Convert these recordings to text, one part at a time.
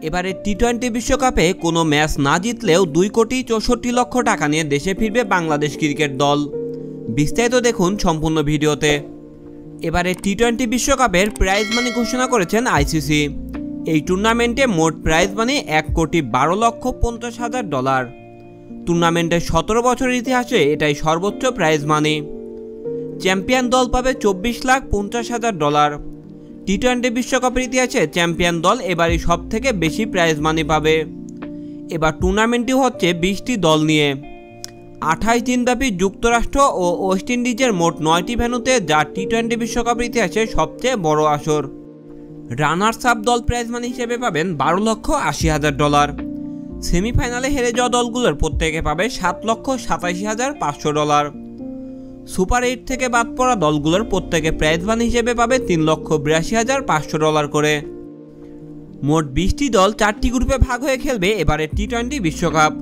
এবারে টি-20 বিশ্বকাপে কোনো ম্যাচ না জিতলেও 2,64,00,000 টাকা নিয়ে দেশে ফিরবে বাংলাদেশ ক্রিকেট দল। বিস্তারিত দেখুন সম্পূর্ণ ভিডিওতে। এবারে টি-20 বিশ্বকাপের প্রাইজ মানি ঘোষণা করেছেন আইসিসি। এই টুর্নামেন্টে মোট প্রাইজ মানি $1,12,50,000। টুর্নামেন্টের 17 বছরের ইতিহাসে এটাই সর্বোচ্চ প্রাইজ মানি। চ্যাম্পিয়ন দল পাবে $24,50,000। টি-20 বিশ্বকাপের ইতিহাসে চ্যাম্পিয়ন দল এবারই সবথেকে বেশি প্রাইজ মানি পাবে। এবার টুর্নামেন্টটি হচ্ছে 20টি দল নিয়ে। 28 দিনব্যাপী যুক্তরাষ্ট্র ও ওয়েস্ট ইন্ডিজের মোট 9টি ভেন্যুতে, যা টি-20 বিশ্বকাপের ইতিহাসে সবচেয়ে বড় আসর। রানার্স আপ দল প্রাইজ মানি হিসেবে পাবেন $12,80,000। সেমিফাইনালে হেরে যাওয়া দলগুলোর প্রত্যেকে পাবে $7,87,500। সুপার 8 থেকে বাদ পড়া দলগুলোর প্রত্যেকে প্রাইজ মানি হিসেবে পাবে $3,82,500 করে। মোট 20টি দল 4টি গ্রুপে ভাগ হয়ে খেলবে এবারে টি-20 বিশ্বকাপ।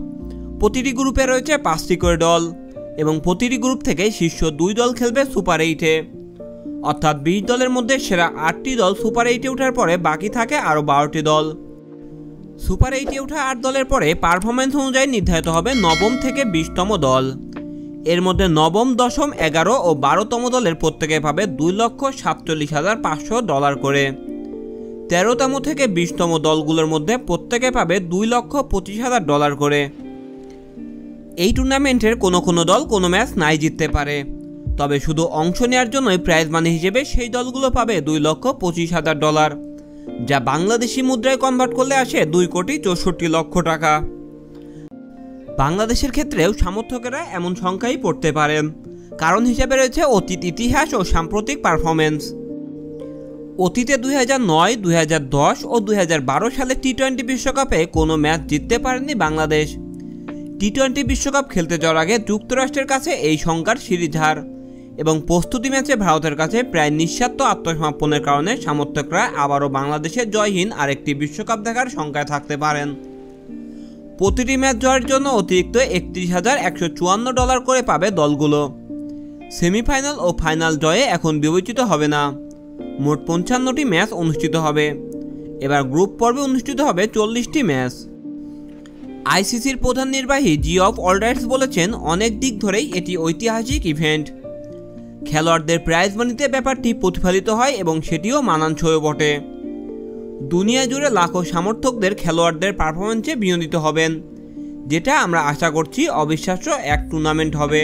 প্রতিটি গ্রুপে রয়েছে 5টি করে দল এবং প্রতিটি গ্রুপ থেকে শীর্ষ 2 দল খেলবে সুপার 8-এ। অর্থাৎ 20 দলের মধ্যে সেরা 8টি দল সুপার 8-এ ওঠার পরে বাকি থাকে আরও 12টি দল। সুপার 8-এ ওঠা 8 দলের পরে পারফরমেন্স অনুযায়ী নির্ধারিত হবে নবম থেকে 20তম দল। এর মধ্যে নবম, দশম, 11 ও 12তম দলের প্রত্যেকে পাবে $2,47,500 করে। 13তম থেকে 20তম দলগুলোর মধ্যে প্রত্যেকে পাবে $2,25,000 করে। এই টুর্নামেন্টের কোনো দল কোনো ম্যাচ নাই জিততে পারে, তবে শুধু অংশ নেওয়ার জন্যই প্রাইজ মানি হিসেবে সেই দলগুলো পাবে $2,25,000, যা বাংলাদেশি মুদ্রায় কনভার্ট করলে আসে $2,64,00,000 টাকা। বাংলাদেশের ক্ষেত্রেও সমর্থকেরা এমন সংখ্যাই পড়তে পারেন, কারণ হিসেবে রয়েছে অতীত ইতিহাস ও সাম্প্রতিক পারফরমেন্স। অতীতে 2009, 2010 ও 2012 সালে টি-20 বিশ্বকাপে কোনো ম্যাচ জিততে পারেনি বাংলাদেশ। টি-20 বিশ্বকাপ খেলতে যাওয়ার আগে যুক্তরাষ্ট্রের কাছে এই সংখ্যার সিরিজ হার এবং প্রস্তুতি ম্যাচে ভারতের কাছে প্রায় নিঃস্বার্থ আত্মসমর্পণের কারণে সমর্থকরা আবারও বাংলাদেশের জয়হীন আরেকটি বিশ্বকাপ দেখার সংখ্যায় থাকতে পারেন। প্রতিটি ম্যাচ জয়ের জন্য অতিরিক্ত $31,154 করে পাবে দলগুলো। সেমিফাইনাল ও ফাইনাল জয়ে এখন বিবেচিত হবে না। মোট 55টি ম্যাচ অনুষ্ঠিত হবে। এবার গ্রুপ পর্বে অনুষ্ঠিত হবে 40টি ম্যাচ। আইসিসির প্রধান নির্বাহী জিওফ অলরাইটস বলেছেন, অনেক দিক ধরেই এটি ঐতিহাসিক ইভেন্ট। খেলোয়াড়দের প্রাইজ মানিতে ব্যাপারটি প্রতিফলিত হয় এবং সেটিও মানানসই বটে। দুনিয়া জুড়ে লাখো সমর্থকদের খেলোয়াড়দের পারফরমেন্সে বিনোদিত হবেন, যেটা আমরা আশা করছি অবিশ্বাস্য এক টুর্নামেন্ট হবে।